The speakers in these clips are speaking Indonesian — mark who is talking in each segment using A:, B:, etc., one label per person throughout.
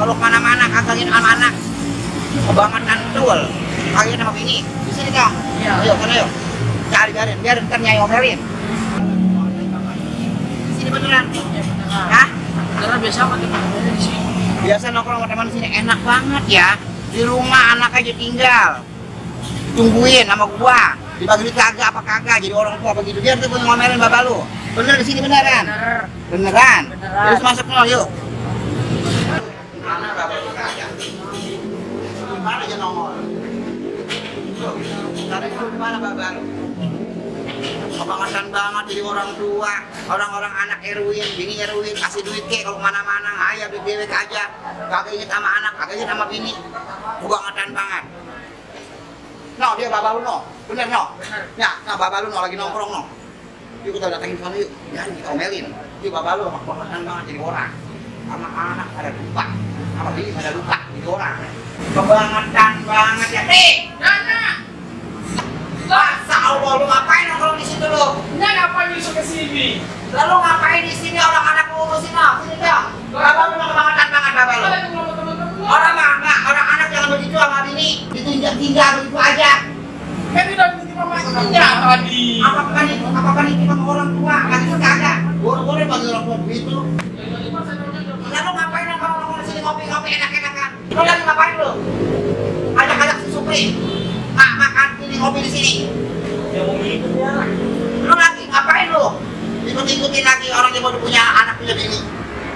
A: Kalau kemana-mana kagak sama anak. Kebangetan betul. Kagak sama bini. Di sini Kang.
B: Iya.
A: Ayo kan ayo. Cari biar ntar Nyai omelin. Di sini beneran. Hah?
B: Karena biasa apa teman di sini?
A: Biasa nongkrong sama teman di sini enak banget ya. Di rumah anak aja tinggal. Tungguin sama gua. Dibagi duit kagak apa kagak jadi orang tua begitu. Biar tuh ngomelin bapak lu. Bener di sini beneran. Beneran. Terus masuk lo yuk. Mana bapak lu kagak? Mana aja nongol. Sekarang itu di mana bapak lu? Kebangetan banget jadi orang tua, orang-orang anak Erwin, bini Erwin, kasih duit ke kalau mana-mana, ayah duit dewek aja, kagak inget sama anak, kagak inget sama bini, kebangetan banget. No, dia bapak lu no, bener no? Ya, nah bapak lu no lagi nongkrong no. Yuk kita datengin sana yuk, ya kita omelin. Yuk bapak lu kebangetan banget jadi orang, sama anak ada lupa, sama bini ada lupa jadi orang. Kebangetan banget ya,
B: Nana!
A: Masa Allah, lu ngapain nongkrong di situ lu?
B: Nggak ngapain besok ke sini?
A: Lalu ngapain di sini orang anak lu ngurusin lo? Sini dong. Bapak lu mah kebangetan banget bapak lu. Orang mah enggak, orang anak jangan begitu sama bini. Ditinggal begitu aja.
B: Kan udah dititip sama ibunya tadi.
A: Apa-apa nih sama orang tua, lagi itu kagak. Boleh bagi orang tua begitu. Lalu ngapain nongkrong di sini ngopi-ngopi enak-enakan? Lu lagi ngapain lu? Ajak-ajak si Supri. Makan ini ngopi di sini.
B: Ya mau ngikut ya.
A: Lu lagi ngapain lu? Ikut-ikutin lagi orang yang baru punya anak punya bini.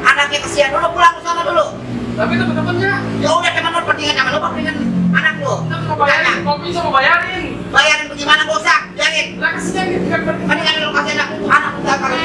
A: Anaknya kesian dulu pulang ke sana dulu.
B: Tapi temen-temennya
A: Ya udah teman lu pertingan sama lu pertingan anak lu.
B: kita mau bayarin kopi sama bayarin.
A: Bayarin bagaimana gak usah, biarin.
B: Lah kesian gitu kan berarti.
A: Mendingan lu kasih anak lu anak udah kalau